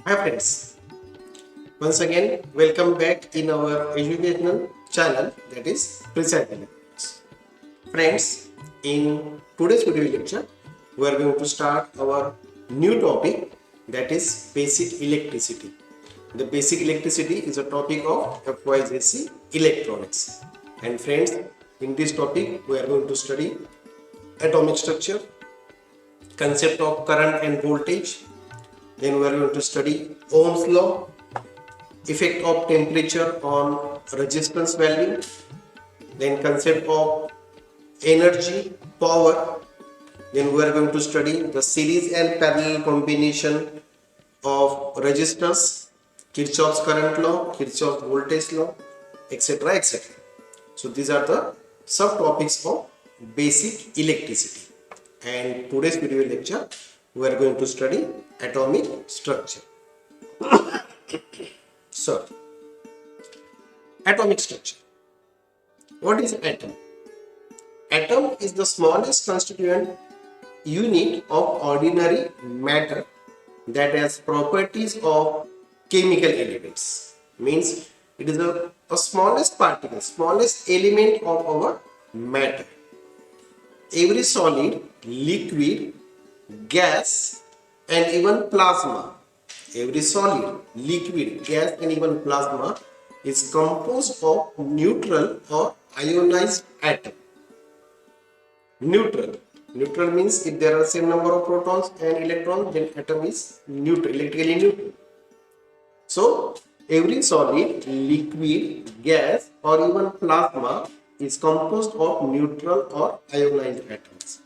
Hi friends, once again welcome back in our educational channel, that is Precise Electrons. Friends, in today's video lecture we are going to start our new topic, that is basic electricity. The basic electricity is a topic of FYJC electronics. And friends, in this topic we are going to study atomic structure, concept of current and voltage. Then we are going to study Ohm's law, effect of temperature on resistance value, then concept of energy, power. Then we are going to study the series and parallel combination of resistors, Kirchhoff's current law, Kirchhoff's voltage law, etc. etc. So these are the subtopics of basic electricity. And today's video lecture we are going to study atomic structure. So, atomic structure. What is atom? Atom is the smallest constituent unit of ordinary matter that has properties of chemical elements. Means it is a smallest particle, smallest element of our matter. Every solid, liquid, gas and even plasma, every solid, liquid, gas and even plasma is composed of neutral or ionized atom. Neutral means if there are same number of protons and electrons, then atom is neutral, electrically neutral. So every solid, liquid, gas or even plasma is composed of neutral or ionized atoms.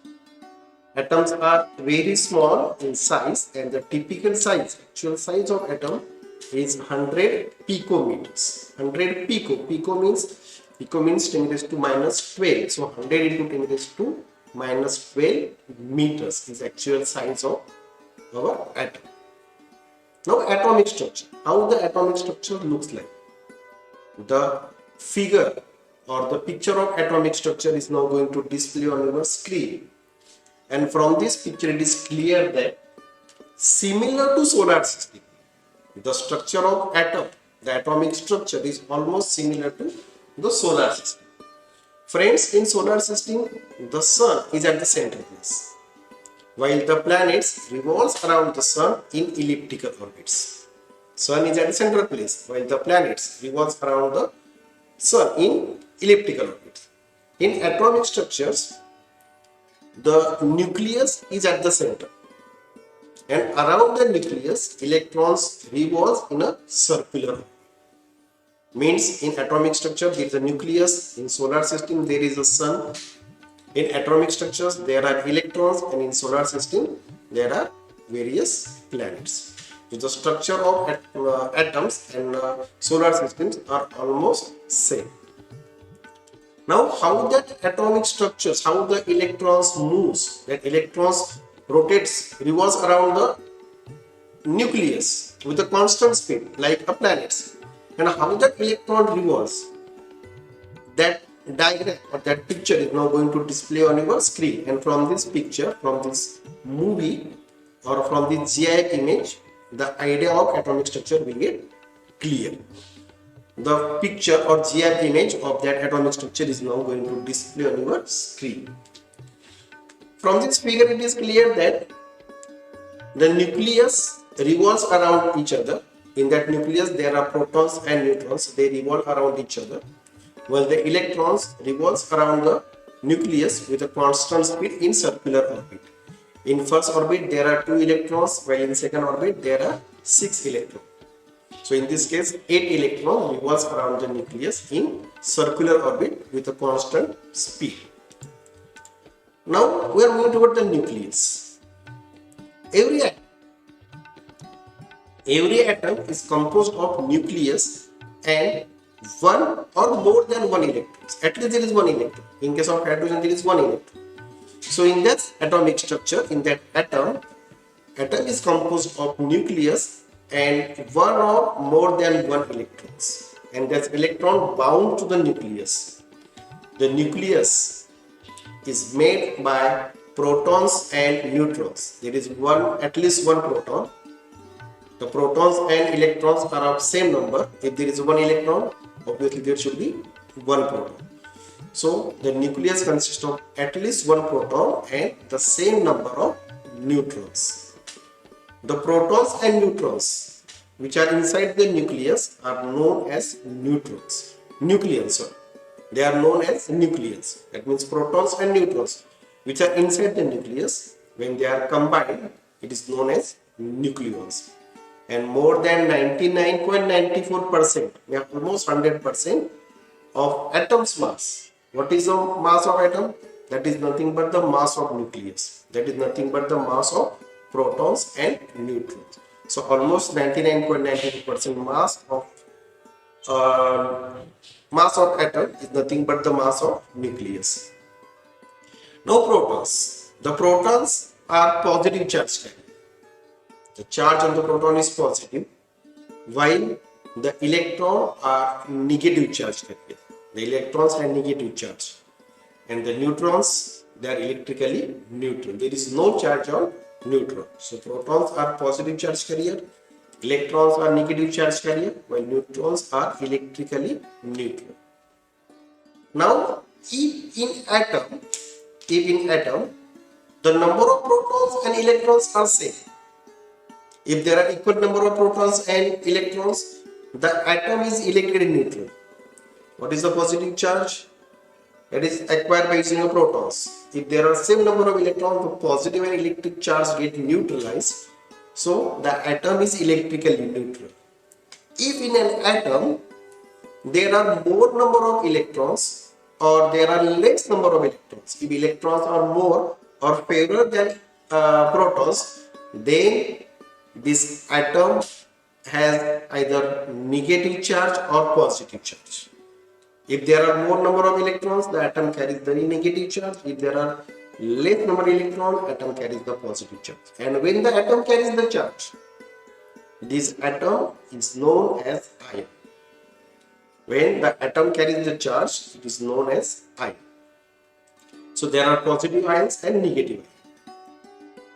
Atoms are very small in size, and the typical size, actual size of atom is 100 picometers. 100 pico means 10 raised to minus 12. So 100 into 10 raised to minus 12 meters is actual size of our atom. Now atomic structure. How the atomic structure looks like? The figure or the picture of atomic structure is now going to display on your screen. And from this picture it is clear that similar to solar system, the structure of atom, the atomic structure is almost similar to the solar system. Friends, in solar system, the sun is at the center place, while the planets revolves around the sun in elliptical orbits. Sun is at the center place, while the planets revolves around the sun in elliptical orbits. In atomic structures, the nucleus is at the center, and around the nucleus electrons revolve in a circular orbit. Means in atomic structure there is a nucleus, in solar system there is a sun, in atomic structures there are electrons, and in solar system there are various planets. So the structure of atoms and solar systems are almost same. Now, how that atomic structures, how the electrons moves, that electrons rotates, revolves around the nucleus with a constant speed like a planet, and how that electron revolves, that diagram or that picture is now going to display on your screen. And from this picture, from this movie or from this GIF image, the idea of atomic structure will get clear. The picture or GIF image of that atomic structure is now going to display on your screen. From this figure it is clear that the nucleus revolves around each other. In that nucleus there are protons and neutrons, they revolve around each other, while the electrons revolves around the nucleus with a constant speed in circular orbit. In first orbit there are 2 electrons, while in second orbit there are 6 electrons. So in this case 8 electrons revolves around the nucleus in circular orbit with a constant speed. Now we are moving toward the nucleus. Every atom is composed of nucleus and one or more than one electrons. At least there is one electron. In case of hydrogen there is one electron. So in that atomic structure, in that atom is composed of nucleus and one or more than one electrons, and that's electron bound to the nucleus. The nucleus is made by protons and neutrons. There is at least one proton The protons and electrons are of same number. If there is one electron, obviously there should be one proton. So the nucleus consists of at least one proton and the same number of neutrons. The protons and neutrons which are inside the nucleus are known as neutrons. Nucleons, sorry. They are known as nucleons. That means protons and neutrons which are inside the nucleus, when they are combined, it is known as nucleons. And more than 99.94%, we have almost 100% of atom's mass. What is the mass of atom? That is nothing but the mass of nucleus. That is nothing but the mass of protons and neutrons. So almost 99.94% mass of atom is nothing but the mass of nucleus. Now protons. The protons are positive charge carrier. The charge on the proton is positive, while the electron are negative charge carrier. The electrons have negative charge, and the neutrons, they are electrically neutral. There is no charge on neutron. So protons are positive charge carrier, electrons are negative charge carrier, while neutrons are electrically neutral. Now, if in atom, the number of protons and electrons are same. If there are equal number of protons and electrons, the atom is electrically neutral. What is the positive charge? That is acquired by using protons. If there are same number of electrons, the positive and electric charge get neutralized. So the atom is electrically neutral. If in an atom there are more number of electrons or there are less number of electrons, if electrons are more or fewer than protons, then this atom has either negative charge or positive charge. If there are more number of electrons, the atom carries the negative charge. If there are less number of electrons, atom carries the positive charge. And when the atom carries the charge, this atom is known as ion. When the atom carries the charge, it is known as ion. So there are positive ions and negative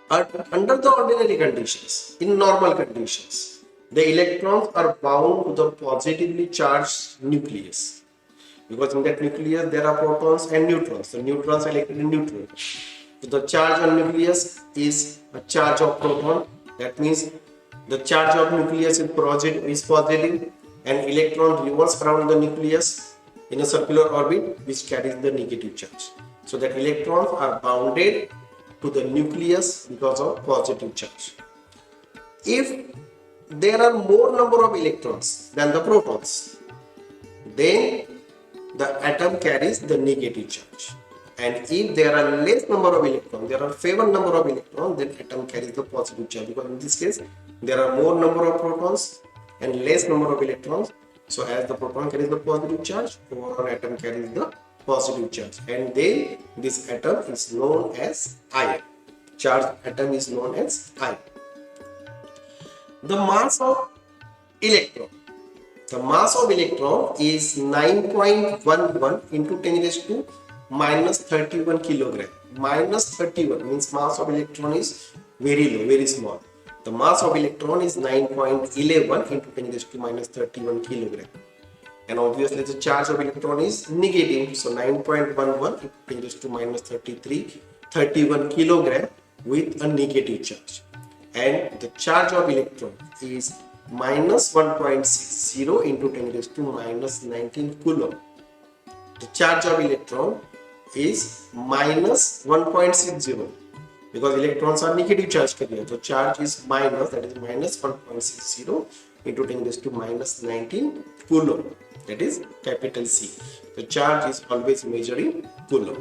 ions. Under the ordinary conditions, in normal conditions, the electrons are bound to the positively charged nucleus. Because in that nucleus there are protons and neutrons. The neutrons are electrically neutral. So the charge on nucleus is a charge of proton. That means the charge of nucleus is positive and electron revolves around the nucleus in a circular orbit which carries the negative charge. So that electrons are bounded to the nucleus because of positive charge. If there are more number of electrons than the protons, then the atom carries the negative charge. And if there are less number of electrons, there are fewer number of electrons, then atom carries the positive charge. Because in this case, there are more number of protons and less number of electrons. So as the proton carries the positive charge, overall atom carries the positive charge. And then this atom is known as ion. Charged atom is known as ion. The mass of electron. The mass of electron is 9.11 into 10 raised to minus 31 kilogram. Minus 31 means mass of electron is very low, very small. The mass of electron is 9.11 into 10 raised to minus 31 kilogram. And obviously the charge of electron is negative. So 9.11 into 10 raised to minus 31 kilogram with a negative charge. And the charge of electron is minus 1.60 into 10 raised to minus 19 coulomb. The charge of electron is minus 1.60 because electrons are negative charge carrier. The charge is minus, that is minus 1.60 into 10 raised to minus 19 coulomb. That is capital C. The charge is always measured in coulomb.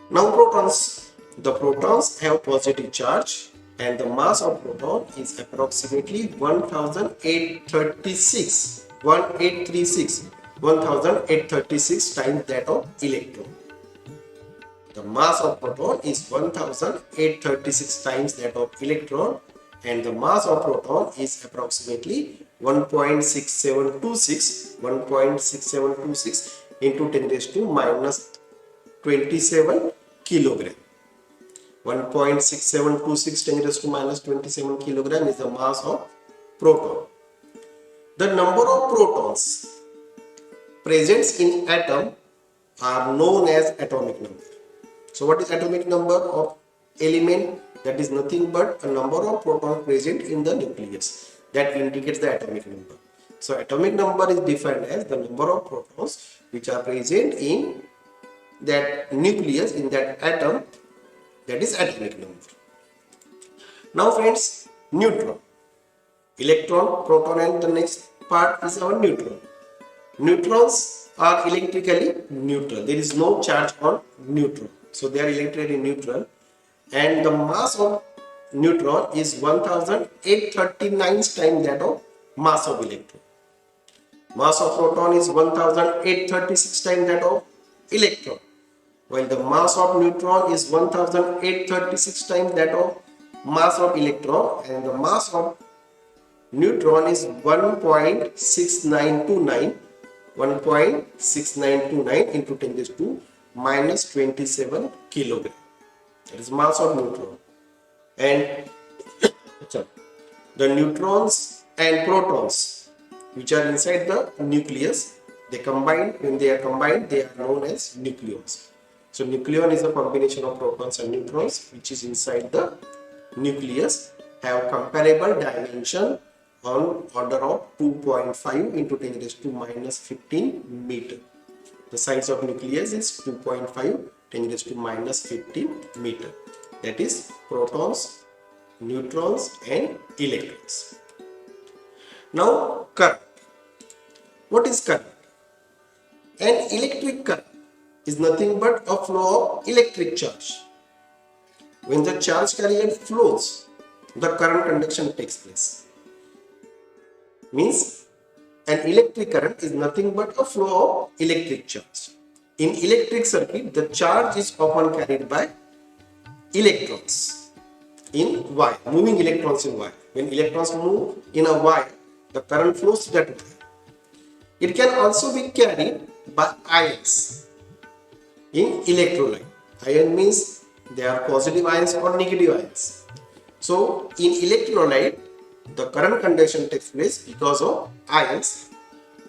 Now protons. The protons have positive charge and the mass of proton is approximately 1836 times that of electron. The mass of proton is 1836 times that of electron and the mass of proton is approximately 1.6726 into 10 raised to minus 27 kilogram. 1.6726 10 raised to minus 27 kilogram is the mass of proton. The number of protons present in atom are known as atomic number. So what is atomic number of element? That is nothing but a number of protons present in the nucleus. That indicates the atomic number. So atomic number is defined as the number of protons which are present in that nucleus, in that atom, that is atomic number. Now friends, neutron, electron, proton, and the next part is our neutron. Neutrons are electrically neutral. There is no charge on neutron. So they are electrically neutral. And the mass of neutron is 1839 times that of mass of electron. Mass of proton is 1836 times that of electron. While the mass of neutron is 1836 times that of mass of electron, and the mass of neutron is 1.6929 into 10 raised to minus 27 kilogram. That is mass of neutron. And the neutrons and protons which are inside the nucleus, they combine. When they are combined, they are known as nucleons. So nucleon is a combination of protons and neutrons which is inside the nucleus, have comparable dimension on order of 2.5 into 10 raised to minus 15 meter. The size of nucleus is 2.5 10 raised to minus 15 meter. That is protons, neutrons, and electrons. Now current. What is current? An electric current is nothing but a flow of electric charge. When the charge carrier flows, the current conduction takes place. Means an electric current is nothing but a flow of electric charge. In electric circuit, the charge is often carried by electrons in wire, moving electrons in wire. When electrons move in a wire, the current flows to that wire. It can also be carried by ions in electrolyte. Ion means they are positive ions or negative ions. So in electrolyte, the current conduction takes place because of ions,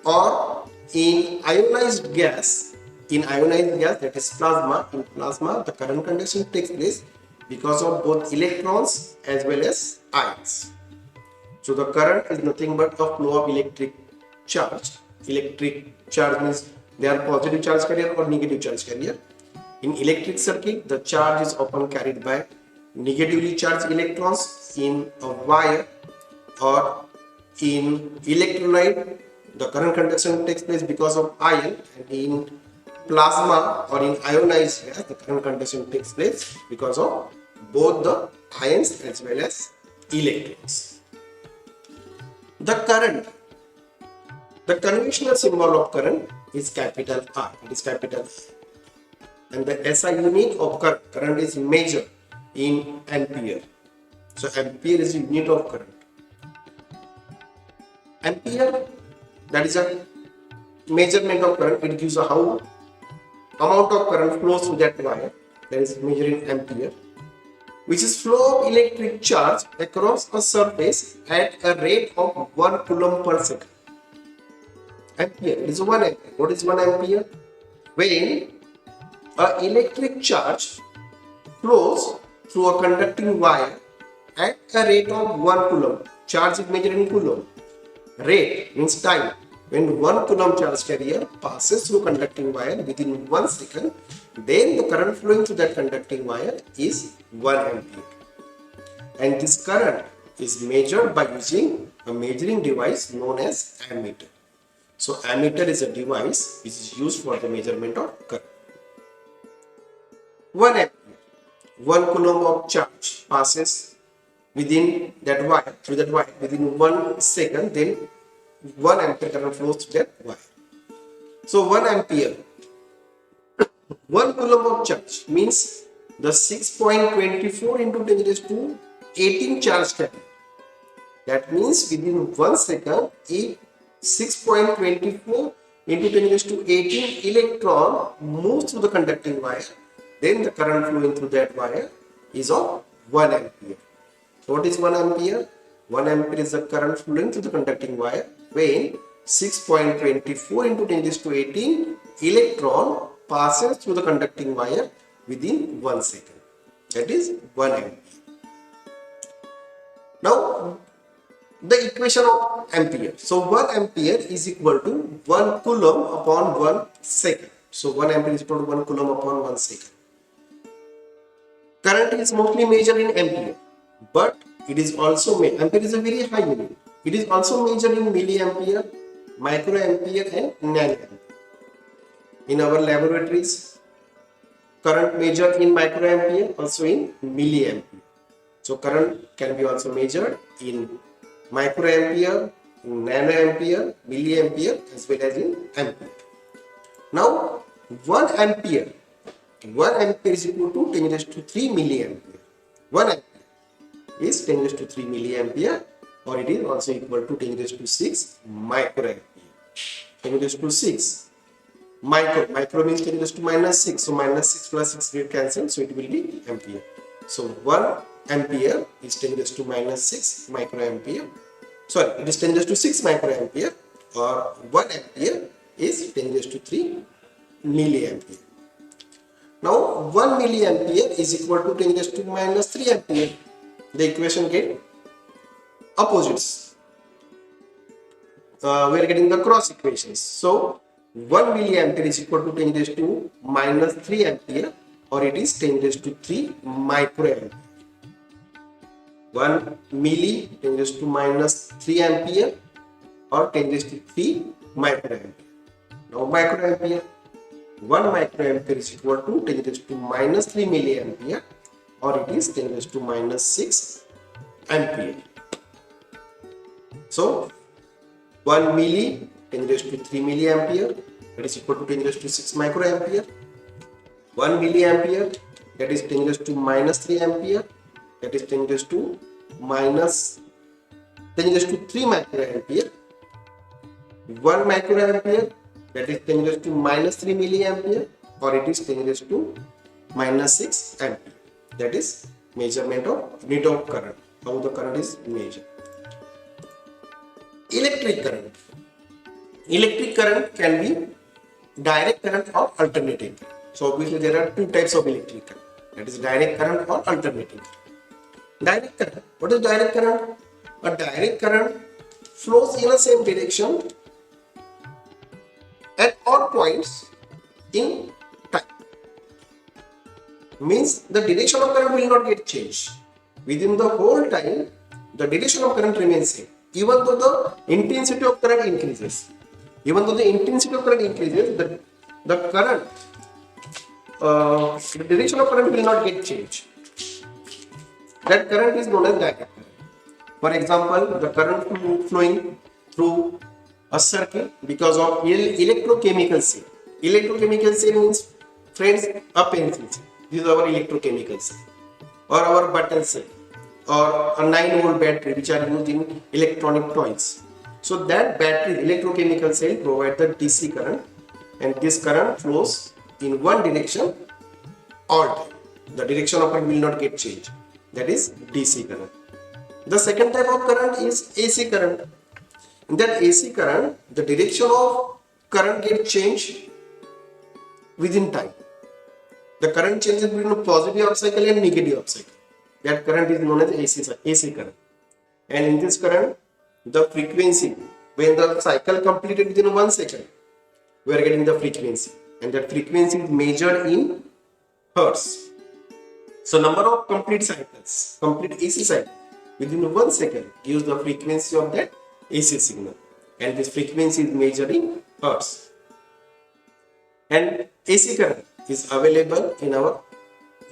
or in ionized gas, that is plasma, in plasma the current conduction takes place because of both electrons as well as ions. So the current is nothing but a flow of electric charge. Electric charge means they are positive charge carrier or negative charge carrier. In electric circuit, the charge is often carried by negatively charged electrons in a wire, or in electrolyte the current conduction takes place because of ion, and in plasma or in ionized gas the current conduction takes place because of both the ions as well as electrons. The current, the conventional symbol of current is capital R. It is capital R. And the SI unit of current is measured in ampere. So ampere is the unit of current. Ampere, that is a measurement of current. It gives a how amount of current flows through that wire. That is measured in ampere, which is flow of electric charge across a surface at a rate of 1 coulomb per second. Ampere, it is 1 ampere. What is 1 ampere? When an electric charge flows through a conducting wire at a rate of 1 coulomb. Charge is measured in coulomb. Rate means time. When 1 coulomb charge carrier passes through conducting wire within 1 second, then the current flowing through that conducting wire is 1 ampere. And this current is measured by using a measuring device known as ammeter. So ammeter is a device which is used for the measurement of current. 1 ampere, 1 coulomb of charge passes within that wire, through that wire within 1 second, then 1 ampere current flows through that wire. So 1 ampere, 1 coulomb of charge means the 6.24 into 10 raised to 18 charge carrier. That means within 1 second, if 6.24 into 10 raised to 18 electron moves through the conducting wire, then the current flowing through that wire is of 1 ampere. So what is 1 ampere? 1 ampere is the current flowing through the conducting wire when 6.24 into 10 to 18 electron passes through the conducting wire within 1 second. That is 1 ampere. Now the equation of ampere. So 1 ampere is equal to 1 coulomb upon 1 second. So 1 ampere is equal to 1 coulomb upon 1 second. Current is mostly measured in ampere, but it is also ampere is a very high unit. It is also measured in milliampere, microampere and nanoampere. In our laboratories, current measured in microampere, also in milliampere. So current can be also measured in microampere, nanoampere, milliampere as well as in ampere. Now 1 ampere is equal to 10 raised to 3 milliampere. 1 ampere is 10 raised to 3 milliampere, or it is also equal to 10 raised to 6 microampere. 10 raised to 6 micro means 10 raised to minus 6. So minus 6 plus 6 get cancelled, so it will be ampere. So 1 ampere is 10 raised to minus 6 microampere. Sorry, it is 10 raised to 6 microampere, or 1 ampere is 10 raised to 3 milliampere. Now 1 milliampere is equal to 10 raised to minus 3 ampere. The equation get opposites. We are getting the cross equations. So 1 milliampere is equal to 10 raised to minus 3 ampere, or it is 10 raised to 3 microampere. 1 milli 10 raised to minus 3 ampere, or 10 raised to 3 microampere. Now microampere, 1 microampere is equal to 10 raised to minus 3 milliampere, or it is 10 raised to minus 6 ampere. So 1 milli 10 raised to 3 milliampere, that is equal to 10 raised to 6 microampere. 1 milliampere, that is 10 raised to minus 3 ampere, that is 10 raised to minus 10 raised to 3 microampere. 1 microampere, that is 10 raised to minus 3 milliampere, or it is 10 raised to minus 6 ampere. That is measurement of unit of current, how the current is measured. Electric current. Electric current can be direct current or alternating current. So obviously there are two types of electric current, that is direct current or alternating current. Direct current. What is direct current? A direct current flows in the same direction at all points in time. Means the direction of current will not get changed. Within the whole time, the direction of current remains same. Even though the intensity of current increases. The current, the direction of current will not get changed. That current is known as direct current. For example, the current flowing through a circuit because of electrochemical cell. Electrochemical cell means, friends, a pencil cell. This is our electrochemical cell, or our button cell, or a 9-volt battery which are used in electronic toys. So that battery, electrochemical cell, provides the DC current, and this current flows in one direction all time. The direction of current will not get changed. That is DC current. The second type of current is AC current. In that AC current, the direction of current gets changed within time. The current changes between a positive half cycle and negative half cycle. That current is known as AC current. And in this current, the frequency, when the cycle completed within 1 second, we are getting the frequency, and that frequency is measured in hertz. So number of complete cycles, complete AC cycle within 1 second gives the frequency of that AC signal, and this frequency is measured in hertz. And AC current is available in our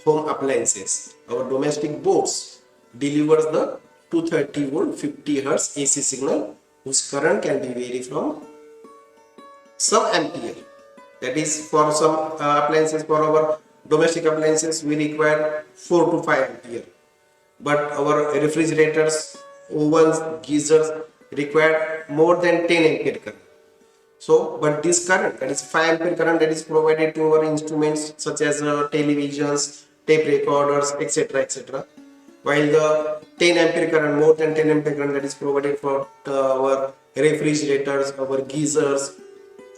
home appliances. Our domestic boards delivers the 230 volt 50 hertz AC signal, whose current can be varied from some ampere. That is, for some appliances, for our domestic appliances, we require 4 to 5 ampere. But our refrigerators, ovens, geysers require more than 10 ampere current. So, but this current, that is 5 ampere current, that is provided to our instruments such as televisions, tape recorders, etc., etc. While the 10 ampere current, more than 10 ampere current, that is provided for our refrigerators, our geysers,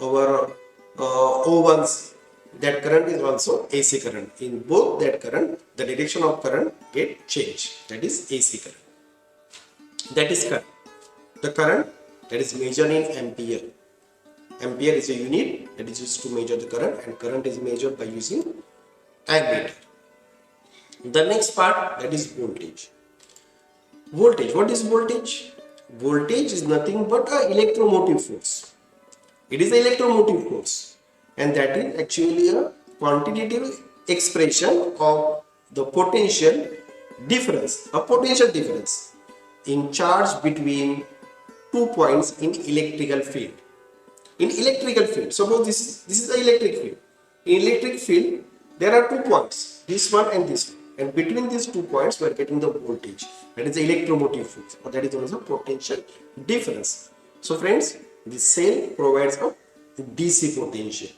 our ovens, that current is also AC current. In both that current, the direction of current get changed. That is AC current. That is current. The current that is measured in ampere. Ampere is a unit that is used to measure the current, and current is measured by using ammeter. The next part, that is voltage. Voltage. What is voltage? Voltage is nothing but an electromotive force. It is an electromotive force, and that is actually a quantitative expression of the potential difference, a potential difference in charge between 2 points in electrical field. In electrical field, suppose this is the electric field. In electric field, there are 2 points, this one and this one, and between these 2 points we are getting the voltage, that is the electromotive force, or that is also potential difference. So friends, the cell provides a DC potential,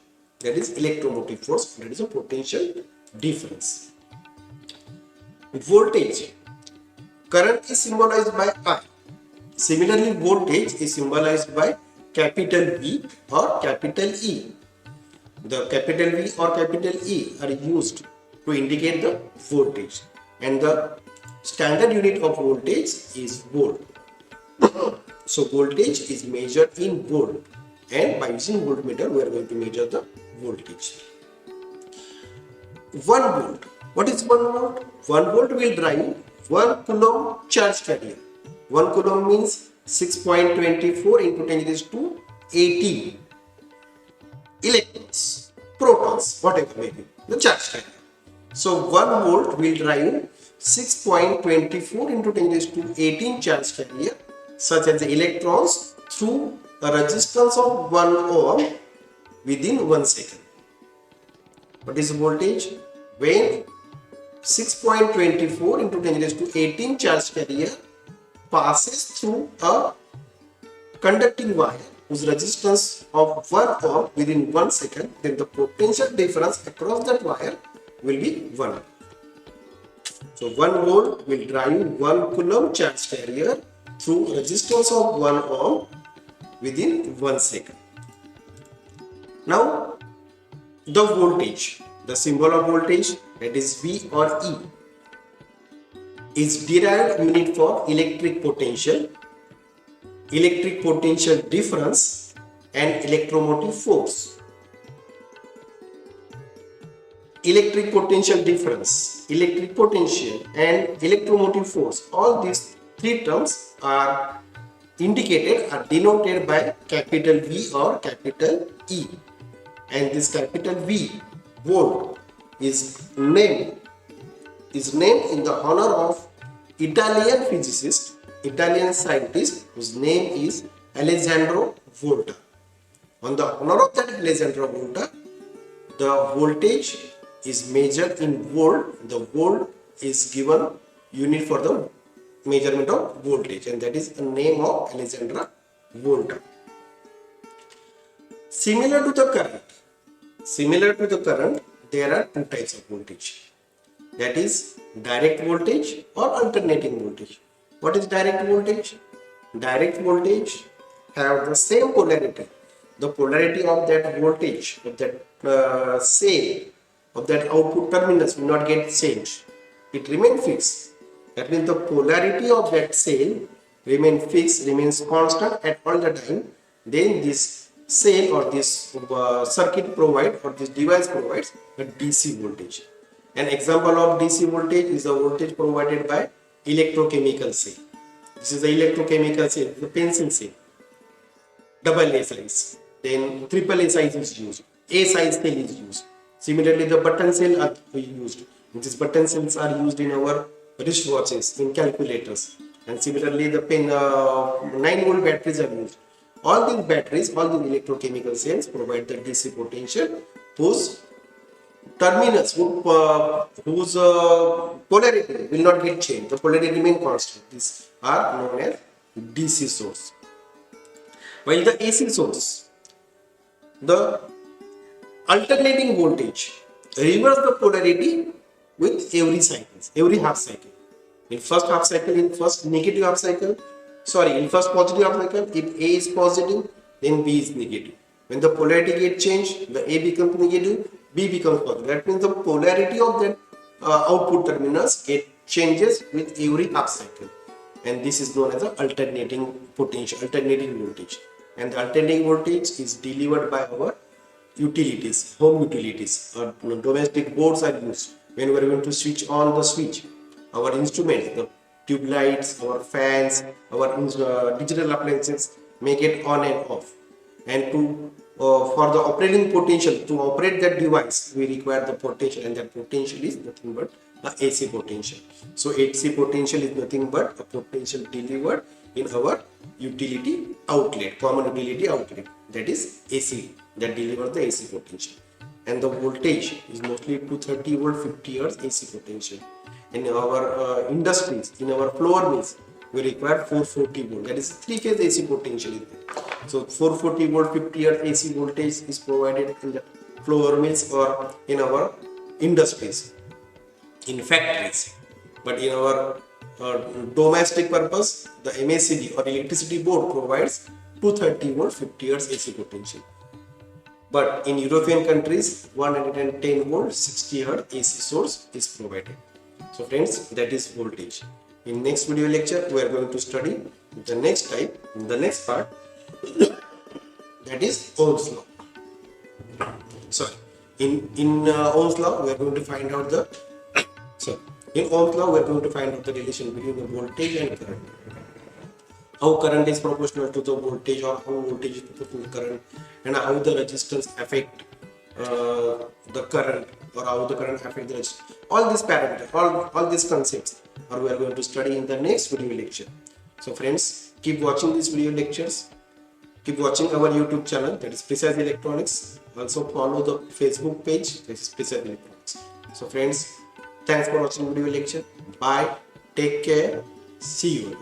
that is electromotive force, that is a potential difference. Voltage, current is symbolized by I. Similarly, voltage is symbolized by capital V or capital E. The capital V or capital E are used to indicate the voltage, and the standard unit of voltage is volt. So voltage is measured in volt, and by using voltmeter we are going to measure the voltage. 1 volt. What is 1 volt? 1 volt will drive 1 coulomb charge carrier. 1 coulomb means 6.24 into 10 raised to 18 electrons, protons, whatever may be the charge carrier. So 1 volt will drive 6.24 into 10 raised to 18 charge carrier, such as the electrons, through a resistance of 1 ohm within 1 second. What is the voltage? When 6.24 into 10 raised to 18 charge carrier passes through a conducting wire whose resistance of 1 ohm within 1 second, then the potential difference across that wire will be 1. So 1 volt will drive 1 coulomb charge carrier through resistance of 1 ohm within 1 second. Now the voltage, the symbol of voltage, that is V or E, is derived unit for electric potential difference, and electromotive force. Electric potential difference, electric potential, and electromotive force, all these three terms are indicated, are denoted by capital V or capital E. And this capital V, volt, is named in the honor of Italian physicist, Italian scientist, whose name is Alessandro Volta. On the honor of that Alessandro Volta, the voltage is measured in volt. The volt is given unit for the measurement of voltage, and that is the name of Alessandro Volta. Similar to the current, there are two types of voltage. That is direct voltage or alternating voltage. What is direct voltage? Direct voltage have the same polarity. The polarity of that voltage, of that cell, of that output terminals will not get changed. It remains fixed. That means the polarity of that cell remains constant at all the time. Then this cell or this circuit provides, or this device provides, a DC voltage. An example of DC voltage is the voltage provided by electrochemical cell. This is the electrochemical cell, the pencil cell, double A size. Then triple A size is used. A size cell is used. Similarly, the button cell are used. These button cells are used in our wristwatches, in calculators. And similarly, the 9-volt batteries are used. All these batteries, all these electrochemical cells provide the DC potential whose terminals, whose polarity will not get changed. The polarity remain constant. These are known as DC source. While the AC source, the alternating voltage reverse the polarity with every cycles, every half cycle. In first half cycle, in first negative half cycle, sorry, in first positive half cycle, if A is positive, then B is negative. When the polarity gets changed, the A becomes negative, B becomes positive. That means the polarity of that output terminals it changes with every half cycle, and this is known as the alternating potential, alternating voltage. And the alternating voltage is delivered by our utilities, home utilities, or domestic boards are used when we are going to switch on the switch. Our instruments, the tube lights, our fans, our digital appliances make it on and off. And to for the operating potential, to operate that device, we require the potential, and that potential is nothing but a AC potential. So AC potential is nothing but a potential delivered in our utility outlet, common utility outlet, that is AC, that delivers the AC potential. And the voltage is mostly 230 volt 50 hertz AC potential. In our industries, in our floor mills, we require 440 volt, that is 3-phase AC potential is there. So 440 volt 50 hertz AC voltage is provided in the floor mills or in our industries, in factories. But in our domestic purpose, the MACD or electricity board provides 230 volt 50 hertz AC potential. But in European countries, 110 volt 60 hertz AC source is provided. So friends, that is voltage. In next video lecture, we are going to study the next type, the next part, that is Ohm's law. Sorry, in Ohm's law, we are going to find out the in Ohm's law, we are going to find out the relation between the voltage and current. How current is proportional to the voltage, or how voltage is proportional to current, and how the resistance affect the current, or how the current affect the resistance. All these parameters, all these concepts are we are going to study in the next video lecture. So friends, keep watching these video lectures. Keep watching our YouTube channel, that is Precise Electronics. Also follow the Facebook page, that is Precise Electronics. So friends, thanks for watching video lecture. Bye. Take care. See you.